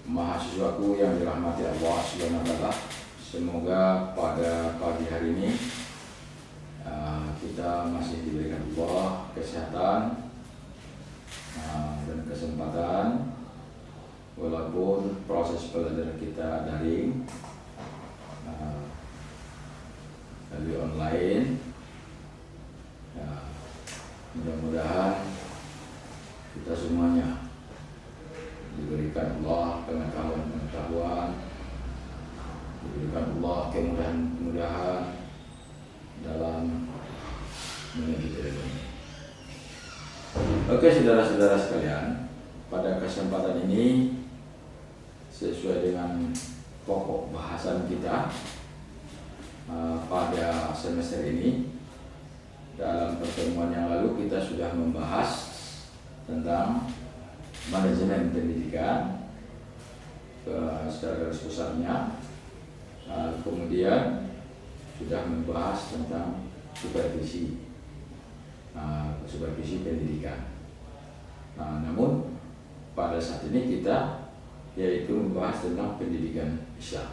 mahasiswaku yang dirahmati Allah Subhanahu wa Ta'ala, semoga pada pagi hari ini kita masih diberikan Allah kesehatan dan kesempatan, walaupun proses pelajaran kita daring melalui online. Mudah-mudahan kita semuanya diberikan Allah pengetahuan-pengetahuan, diberikan Allah kemudahan-kemudahan dalam menuju ilmu ini. Oke, saudara-saudara sekalian, pada kesempatan ini sesuai dengan pokok bahasan kita pada semester ini, dalam pertemuan yang lalu kita sudah membahas tentang manajemen pendidikan secara garis besarnya. Kemudian sudah membahas tentang supervisi pendidikan. Namun pada saat ini kita yaitu membahas tentang pendidikan Islam,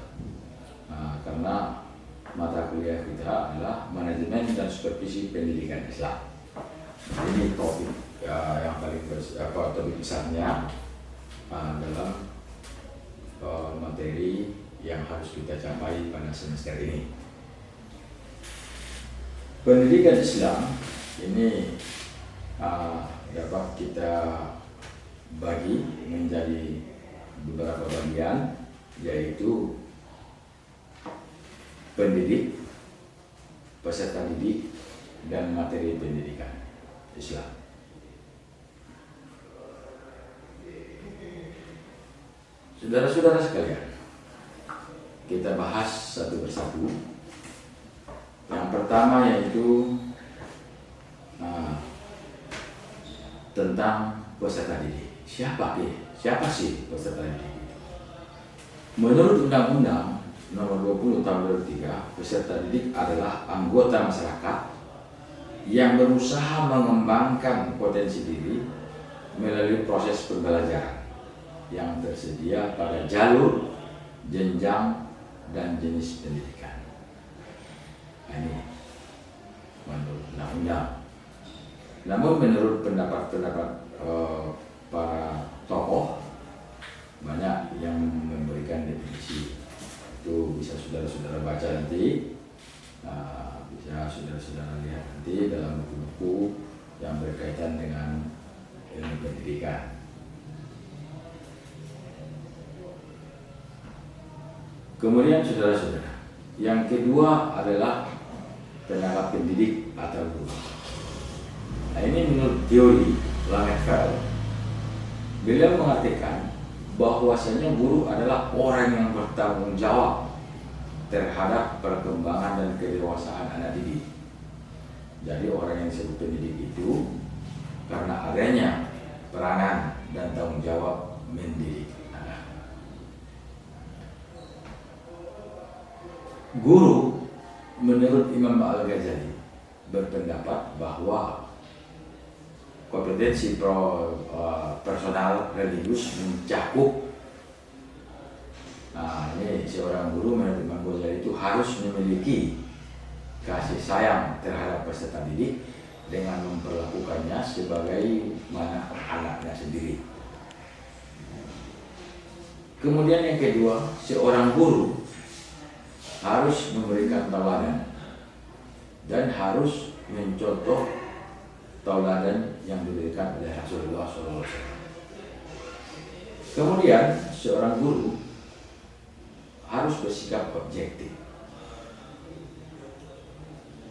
karena mata kuliah kita adalah manajemen dan supervisi pendidikan Islam. Ini topik yang paling topik besarnya dalam materi yang harus kita capai pada semester ini. Pendidikan Islam ini dapat kita bagi menjadi beberapa bagian, yaitu pendidik, peserta didik, dan materi pendidikan Islam. Saudara-saudara sekalian, kita bahas satu persatu. Yang pertama yaitu tentang peserta didik. Siapa sih peserta didik? Menurut Undang-Undang Nomor 20 Tahun 2003, peserta didik adalah anggota masyarakat yang berusaha mengembangkan potensi diri melalui proses pembelajaran yang tersedia pada jalur, jenjang, dan jenis pendidikan. Ini menurut undang-undang. Namun menurut pendapat para tokoh, banyak yang memberikan definisi. Itu bisa saudara-saudara baca nanti, bisa saudara-saudara lihat nanti dalam buku-buku yang berkaitan dengan ilmu pendidikan. Kemudian saudara-saudara, yang kedua adalah tenaga pendidik atau guru. Nah, ini menurut teori Langenfeld, beliau mengatakan bahwasanya guru adalah orang yang bertanggung jawab terhadap perkembangan dan kedewasaan anak didik. Jadi orang yang disebut pendidik itu karena adanya peranan dan tanggung jawab mendidik anak. Guru menurut Imam Al-Ghazali berpendapat bahwa kompetensi personal religius mencakup. Ini seorang guru menurut Imam Ghazali itu harus memiliki kasih sayang terhadap peserta didik dengan memperlakukannya sebagai mana anaknya sendiri. Kemudian yang kedua, seorang guru harus memberikan tauladan dan harus mencontoh tauladan yang diberikan oleh Rasulullah SAW. Kemudian seorang guru harus bersikap objektif.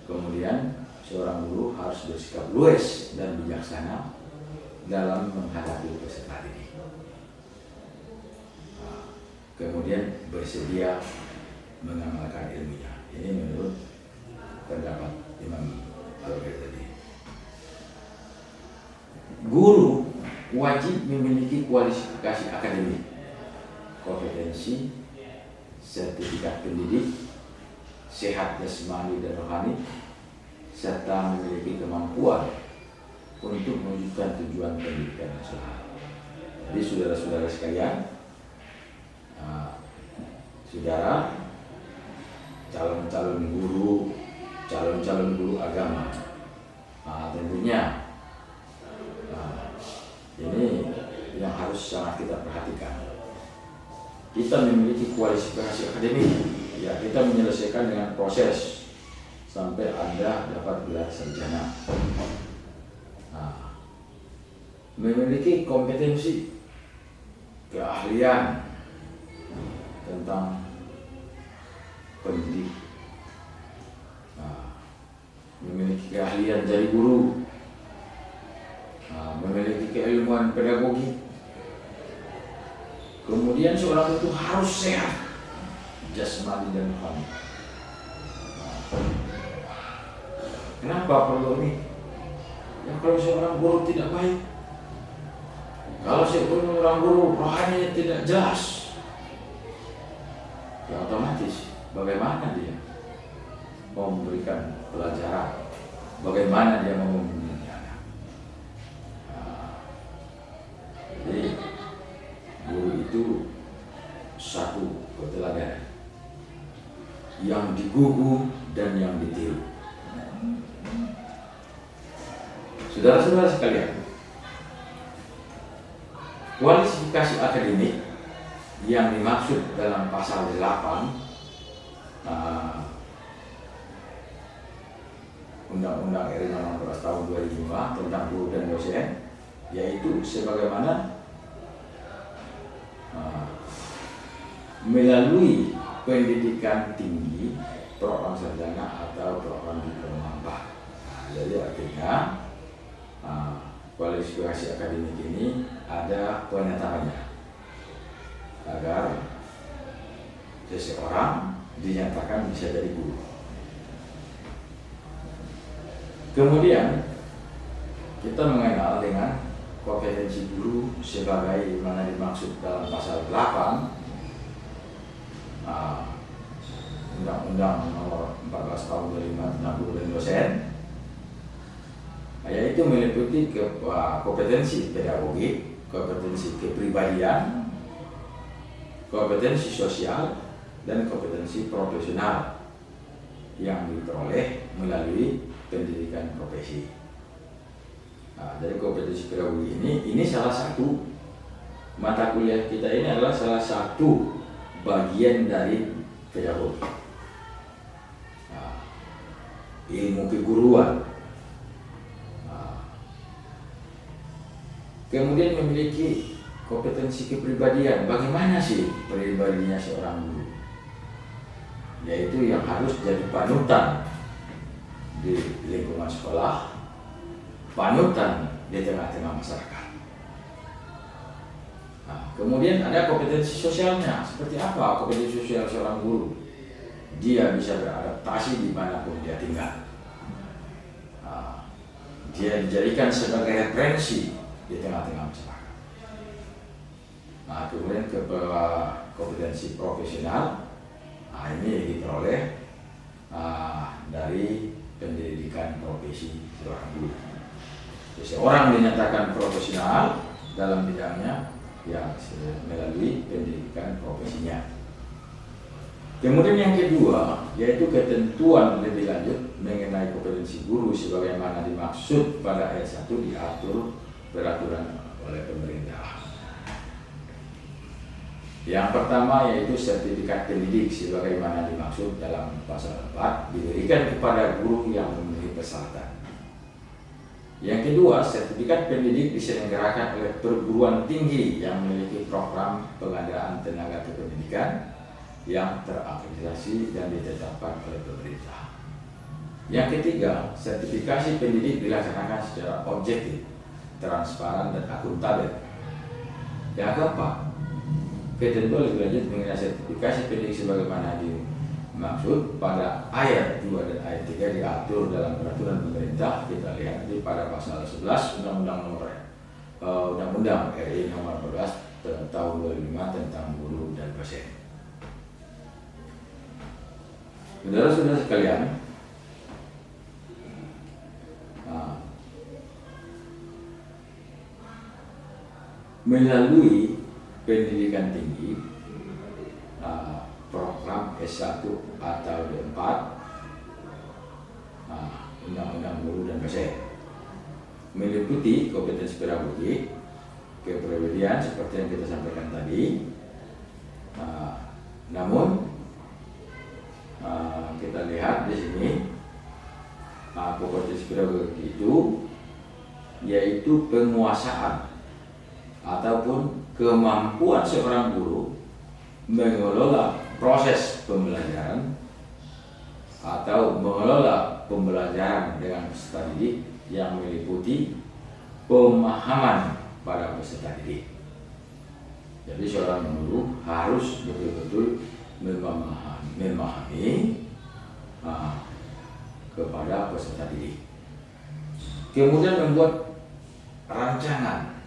Kemudian seorang guru harus bersikap luwes dan bijaksana dalam menghadapi peserta didik. Kemudian bersedia mengamalkan ilmunya. Ini menurut pendapat Imam Al-Ghazali. Guru wajib memiliki kualifikasi akademik, kompetensi, sertifikat pendidik, sehat jasmani dan rohani, serta memiliki kemampuan untuk mewujudkan tujuan pendidikan nasional. Jadi saudara-saudara sekalian, saudara, calon-calon guru agama. Tentunya ini yang harus sangat kita perhatikan. Kita memiliki kualifikasi akademik, ya kita menyelesaikan dengan proses sampai Anda dapat gelar sarjana. Memiliki kompetensi, keahlian tentang pendidik, memiliki keahlian jadi guru, memiliki keilmuan pedagogi. Kemudian seorang itu harus sehat jasmani dan rohani. Kenapa perlu ini? Ya kalau seorang guru tidak baik, kalau seorang guru rohani tidak jelas, ya otomatis bagaimana dia mau memberikan pelajaran, bagaimana dia mau membimbing anak. Jadi guru itu satu keteladanan yang digugu dan yang ditiru. Saudara-saudara sekalian, kualifikasi akademik yang dimaksud dalam pasal 8 Undang-Undang RI Nomor 12 Tahun 2005 tentang guru dan dosen, yaitu sebagaimana melalui pendidikan tinggi, program sarjana atau program diploma. Jadi artinya kualifikasi akademik ini ada penetapannya agar seseorang dinyatakan bisa jadi guru. Kemudian kita mengenal dengan kompetensi guru sebagai mana dimaksud dalam pasal 8 Undang-Undang Nomor 14 Tahun 2005 tentang guru dan dosen, yaitu meliputi kompetensi pedagogi, kompetensi kepribadian, kompetensi sosial, dan kompetensi profesional yang diperoleh melalui pendidikan profesi. Dari kompetensi pedagogi ini salah satu mata kuliah kita, ini adalah salah satu bagian dari pedagogi, ilmu keguruan. Kemudian memiliki kompetensi kepribadian. Bagaimana sih pribadinya seorang guru? Yaitu yang harus jadi panutan di lingkungan sekolah, panutan di tengah-tengah masyarakat. Kemudian ada kompetensi sosialnya. Seperti apa kompetensi sosial seorang guru? Dia bisa beradaptasi dimanapun dia tinggal. Dia dijadikan sebagai referensi di tengah-tengah masyarakat. Kemudian kompetensi profesional, ini diperoleh dari pendidikan profesi seorang guru. Seseorang dinyatakan profesional dalam bidangnya yang melalui pendidikan profesinya. Kemudian yang kedua, yaitu ketentuan lebih lanjut mengenai kompetensi guru sebagaimana dimaksud pada ayat 1 diatur peraturan oleh pemerintah. Yang pertama yaitu sertifikat pendidik sebagaimana dimaksud dalam pasal 4 diberikan kepada guru yang memenuhi persyaratan. Yang kedua, sertifikat pendidik diselenggarakan oleh perguruan tinggi yang memiliki program pengadaan tenaga kependidikan yang terakreditasi dan ditetapkan oleh pemerintah. Yang ketiga, sertifikasi pendidik dilaksanakan secara objektif, transparan, dan akuntabel. Yang keempat, ketentuan lebih lanjut mengenai sertifikasi pendidik sebagaimana dimaksud pada ayat 2 dan ayat 3 diatur dalam peraturan pemerintah. Kita lihat di pada pasal 11 Undang-Undang RI Nomor 14 Tahun 2005 tentang guru dan dosen. Saudara-saudara sekalian, melalui pendidikan tinggi, S1 atau D4, Undang-Undang Guru dan Dosen. Meliputi kompetensi pedagogik, kepribadian seperti yang kita sampaikan tadi. Namun kita lihat di sini kompetensi pedagogik itu yaitu penguasaan ataupun kemampuan seorang guru mengelola proses pembelajaran atau mengelola pembelajaran dengan peserta didik yang meliputi pemahaman pada peserta didik. Jadi seorang guru harus betul-betul memahami kepada peserta didik. Kemudian membuat rancangan,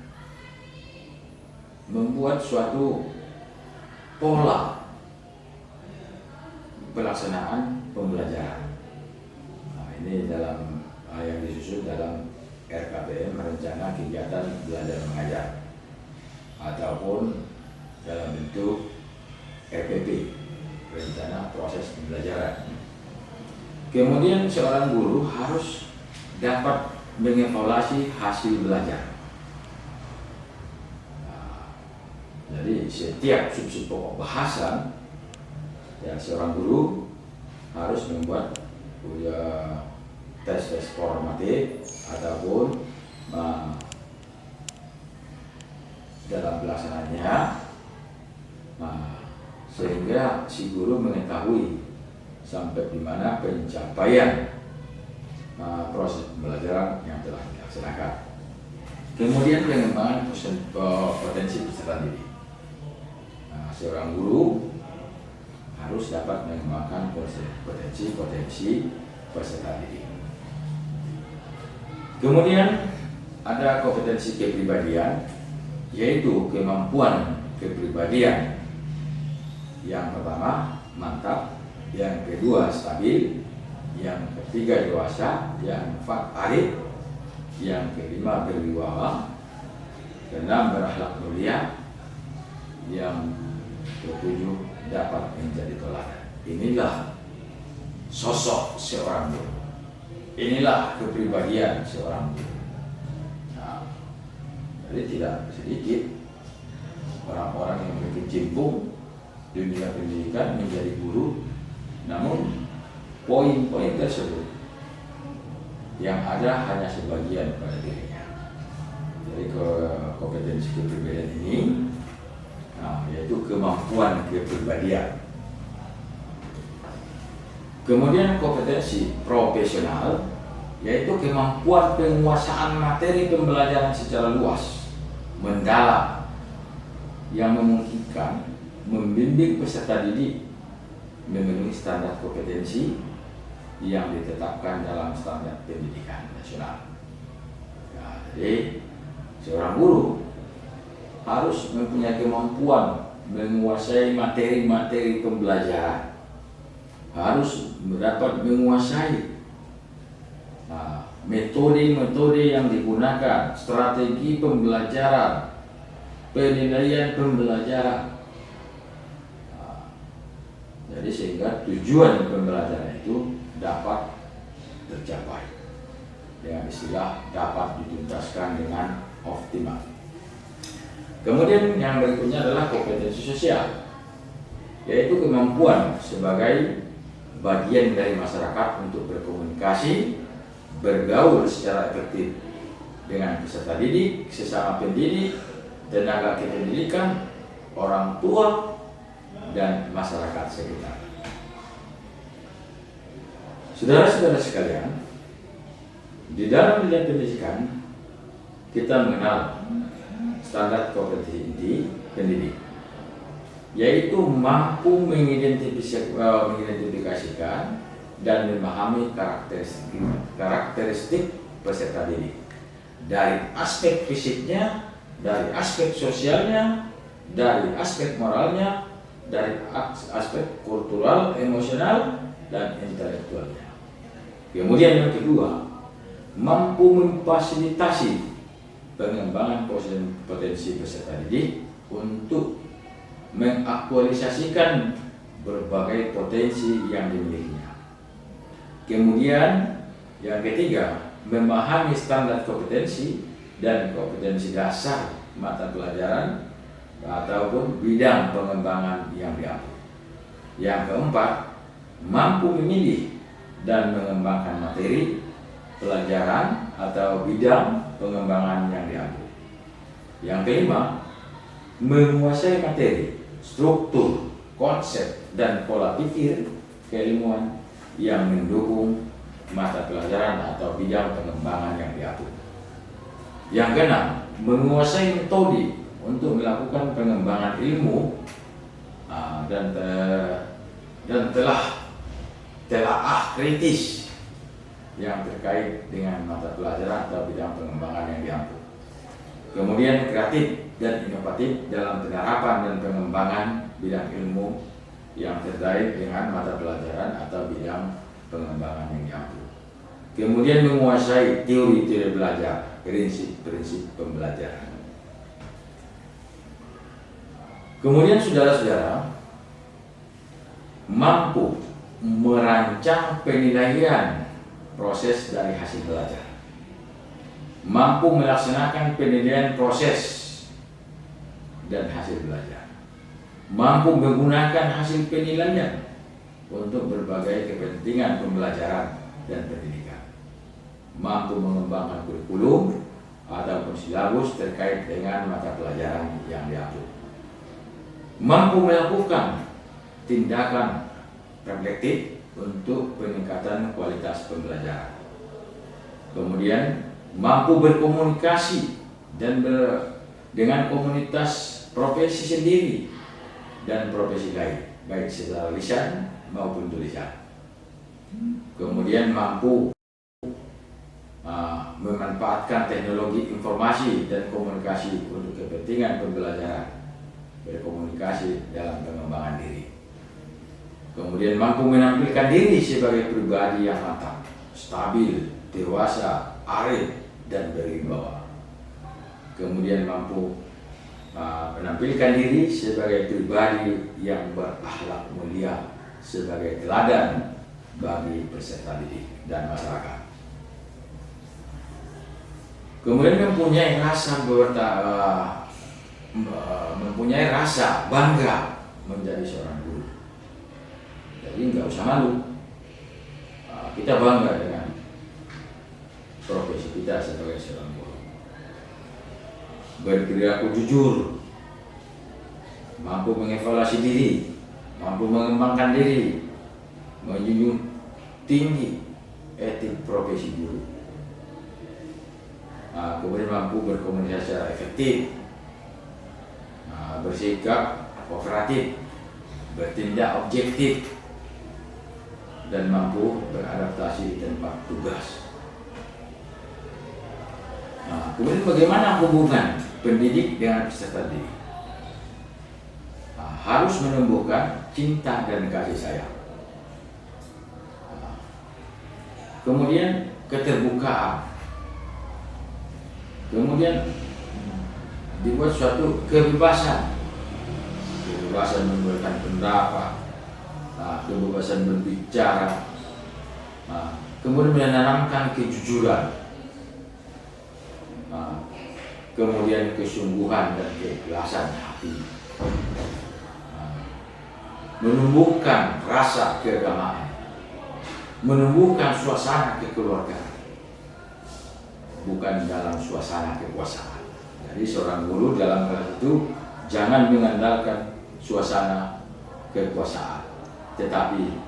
membuat suatu pola pelaksanaan pembelajaran. Ini dalam yang disusun dalam RKBM, rencana kegiatan belajar mengajar, ataupun dalam bentuk RPP, rencana proses pembelajaran. Kemudian seorang guru harus dapat mengevaluasi hasil belajar. Jadi setiap sub-sub pokok bahasan, ya seorang guru harus membuat tes formatif ataupun dalam pelaksanaannya, sehingga si guru mengetahui sampai di mana pencapaian proses pembelajaran yang telah dilaksanakan. Kemudian pengembangan potensi peserta didik. Seorang guru harus dapat mengembangkan potensi peserta didik. Kemudian ada kompetensi kepribadian, yaitu kemampuan kepribadian. Yang pertama mantap, yang kedua stabil, yang ketiga dewasa, yang keempat arif, yang kelima berwibawa, keenam berakhlak mulia, yang ketujuh dapat menjadi teladan. Inilah sosok seorang guru. Inilah kepribadian seorang guru. Jadi tidak sedikit orang-orang yang berkecimpung dunia pendidikan menjadi guru, namun poin-poin tersebut yang ada hanya sebagian pada dirinya. Jadi kompetensi kepribadian ini yaitu kemampuan kepribadian. Kemudian kompetensi profesional, yaitu kemampuan penguasaan materi pembelajaran secara luas, mendalam, yang memungkinkan membimbing peserta didik memenuhi standar kompetensi yang ditetapkan dalam standar pendidikan nasional. Jadi seorang guru harus mempunyai kemampuan menguasai materi-materi pembelajaran, harus dapat menguasai metode-metode yang digunakan, strategi pembelajaran, penilaian pembelajaran. Jadi sehingga tujuan pembelajaran itu dapat tercapai, dengan istilah dapat dituntaskan dengan optimal. Kemudian yang berikutnya adalah kompetensi sosial, yaitu kemampuan sebagai bagian dari masyarakat untuk berkomunikasi, bergaul secara efektif dengan peserta didik, sesama pendidik, tenaga kependidikan, orang tua, dan masyarakat sekitar. Saudara-saudara sekalian, di dalam bidang pendidikan kita mengenal standar kompetensi inti pendidik, yaitu mampu mengidentifikasikan dan memahami karakteristik peserta didik dari aspek fisiknya, dari aspek sosialnya, dari aspek moralnya, dari aspek kultural, emosional, dan intelektualnya. Kemudian yang kedua, mampu memfasilitasi pengembangan potensi peserta didik untuk mengaktualisasikan berbagai potensi yang dimilikinya. Kemudian yang ketiga, memahami standar kompetensi dan kompetensi dasar mata pelajaran ataupun bidang pengembangan yang diambil. Yang keempat, mampu memilih dan mengembangkan materi pelajaran atau bidang pengembangan yang diambil. Yang kelima, menguasai materi, struktur, konsep, dan pola pikir keilmuan yang mendukung mata pelajaran atau bidang pengembangan yang diambil. Yang keenam, menguasai metode untuk melakukan pengembangan ilmu dan telaah kritis yang terkait dengan mata pelajaran atau bidang pengembangan yang diambil. Kemudian kreatif dan inovatif dalam penerapan dan pengembangan bidang ilmu yang terkait dengan mata pelajaran atau bidang pengembangan yang diambil. Kemudian menguasai teori-teori belajar, prinsip-prinsip pembelajaran. Kemudian saudara-saudara mampu merancang penilaian proses dari hasil belajar, mampu melaksanakan penilaian proses dan hasil belajar, mampu menggunakan hasil penilaian untuk berbagai kepentingan pembelajaran dan pendidikan, mampu mengembangkan kurikulum ataupun silabus terkait dengan mata pelajaran yang diambil, mampu melakukan tindakan reflektif untuk peningkatan kualitas pembelajaran. Kemudian mampu berkomunikasi dengan komunitas profesi sendiri dan profesi lain, baik secara lisan maupun tulisan. Kemudian mampu memanfaatkan teknologi informasi dan komunikasi untuk kepentingan pembelajaran, berkomunikasi dalam pengembangan diri. Kemudian mampu menampilkan diri sebagai pribadi yang matang, stabil, dewasa, arif, dan berwibawa. Kemudian mampu menampilkan diri sebagai pribadi yang berakhlak mulia, sebagai teladan bagi peserta didik dan masyarakat. Kemudian mempunyai rasa bangga menjadi seorang guru. Jadi nggak usah malu, kita bangga dengan profesi kita sebagai seorang guru. Berperilaku jujur, mampu mengevaluasi diri, mampu mengembangkan diri, menjunjung tinggi etik profesi guru. Kemudian mampu berkomunikasi secara efektif, bersikap kooperatif, bertindak objektif, dan mampu beradaptasi di tempat tugas. Kemudian bagaimana hubungan pendidik dengan peserta didik? Harus menumbuhkan cinta dan kasih sayang. Kemudian keterbukaan. Kemudian dibuat suatu kebebasan memberikan pendapat, kebebasan berbicara, kemudian menanamkan kejujuran, kemudian kesungguhan dan keikhlasan hati, menumbuhkan rasa keagamaan, menumbuhkan suasana kekeluargaan, bukan dalam suasana kekuasaan. Jadi seorang guru dalam hal itu jangan mengandalkan suasana kekuasaan, tetapi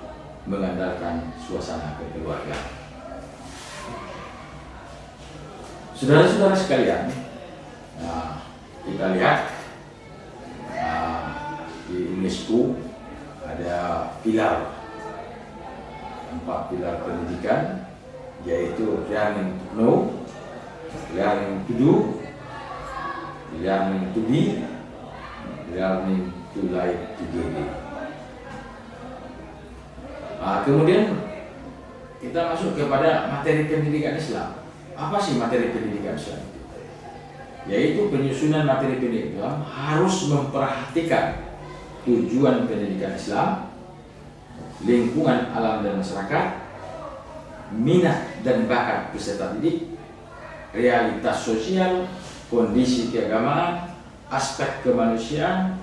mengandalkan suasana kekeluargaan. Saudara-saudara sekalian, kita lihat di UNESCO ada pilar, 4 pilar pendidikan, yaitu learning to know, learning to do, learning to be, learning to live together. Kemudian kita masuk kepada materi pendidikan Islam. Apa sih materi pendidikan Islam itu? Yaitu penyusunan materi pendidikan harus memperhatikan tujuan pendidikan Islam, lingkungan alam dan masyarakat, minat dan bakat peserta didik, realitas sosial, kondisi keagamaan, aspek kemanusiaan,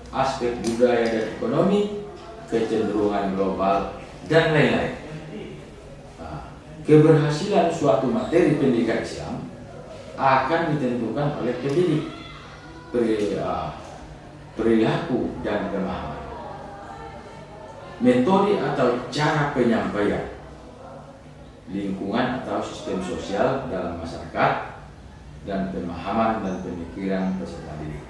aspek budaya dan ekonomi, kecenderungan global, dan lain-lain. Keberhasilan suatu materi pendidikan Islam akan ditentukan oleh pendidik, perilaku dan pemahaman, metode atau cara penyampaian, lingkungan atau sistem sosial dalam masyarakat, dan pemahaman dan pemikiran peserta didik.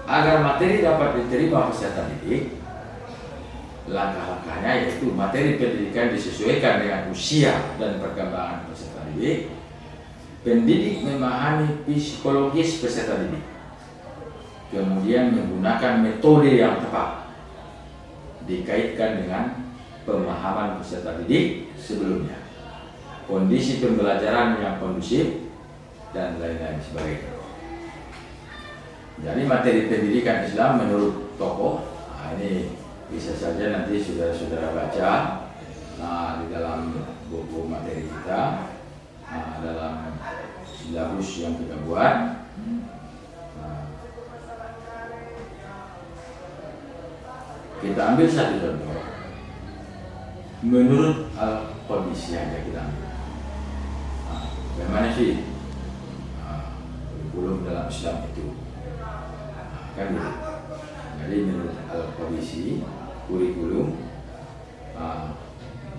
Agar materi dapat diterima peserta didik, langkah-langkahnya yaitu materi pendidikan disesuaikan dengan usia dan perkembangan peserta didik. Pendidik memahami psikologis peserta didik, kemudian menggunakan metode yang tepat, dikaitkan dengan pemahaman peserta didik sebelumnya, kondisi pembelajaran yang kondusif, dan lain-lain sebagainya. Jadi materi pendidikan Islam menurut tokoh, ini bisa saja nanti saudara-saudara baca di dalam buku materi kita, dalam silabus yang kita buat. Kita ambil satu contoh. Menurut kondisi aja kita ambil. Bagaimana sih kurikulum dalam Islam itu? Kan gitu. Jadi menurut kondisi kurikulum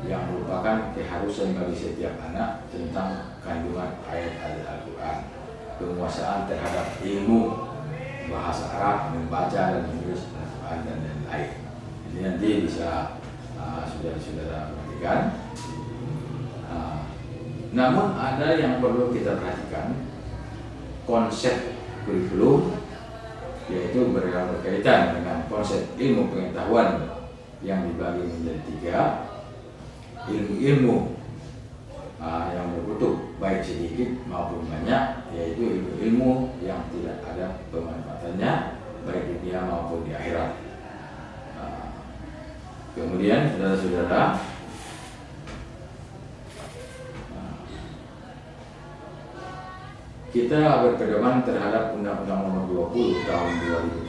yang merupakan keharusan bagi setiap anak tentang kandungan ayat Al-Quran, penguasaan terhadap ilmu bahasa Arab, membaca dan menulis Al-Quran, dan lain-lain. Ini nanti bisa saudara-saudara perhatikan. Namun ada yang perlu kita perhatikan, konsep kurikulum, yaitu berkaitan dengan konsep ilmu pengetahuan yang dibagi menjadi 3, ilmu-ilmu yang berbentuk baik sedikit maupun banyak, yaitu ilmu-ilmu yang tidak ada pemanfaatannya baik di dunia maupun di akhirat. Kemudian saudara-saudara, kita berpedoman terhadap Undang-Undang Nomor 20 Tahun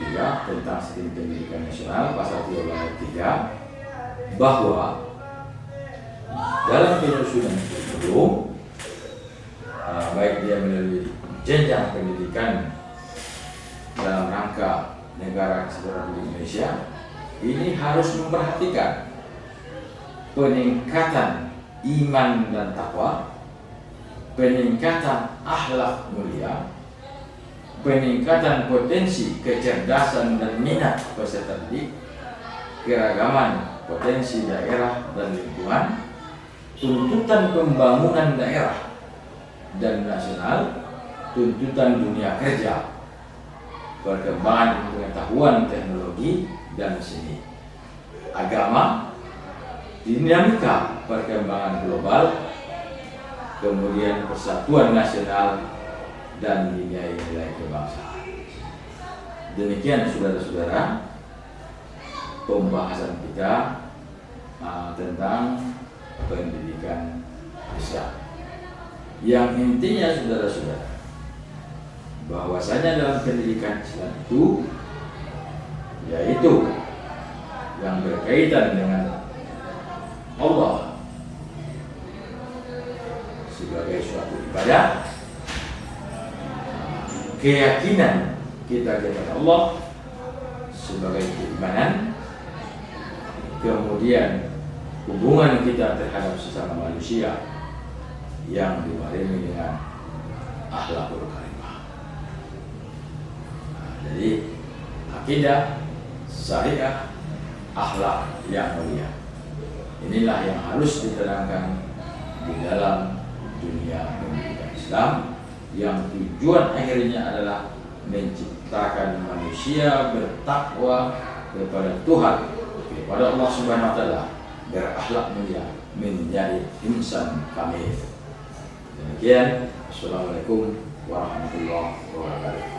2003 tentang Sistem Pendidikan Nasional Pasal 3 ayat 3 bahwa dalam penyusunan kurikulum, baik dia melalui jenjang pendidikan dalam rangka negara kesatuan Republik Indonesia, ini harus memperhatikan peningkatan iman dan takwa, peningkatan akhlak mulia, peningkatan potensi kecerdasan dan minat peserta didik, keragaman potensi daerah dan lingkungan, tuntutan pembangunan daerah dan nasional, tuntutan dunia kerja, perkembangan pengetahuan teknologi dan seni, agama, dinamika perkembangan global, kemudian persatuan nasional, dan nilai-nilai kebangsaan. Demikian saudara-saudara pembahasan kita tentang pendidikan Islam, yang intinya saudara-saudara bahwasanya dalam pendidikan Islam itu yaitu yang berkaitan dengan Allah sebagai suatu ibadah, keyakinan kita kepada Allah sebagai keimanan, kemudian hubungan kita terhadap sesama manusia yang dibarengi dengan akhlakul karimah. Jadi akidah, syariah, akhlak yang mulia, inilah yang harus diterangkan di dalam dunia pendidikan Islam, yang tujuan akhirnya adalah menciptakan manusia bertakwa kepada Tuhan, kepada Allah Subhanahu wa taala, berakhlak mulia, menjadi insan kamil. Demikian, assalamualaikum warahmatullahi wabarakatuh.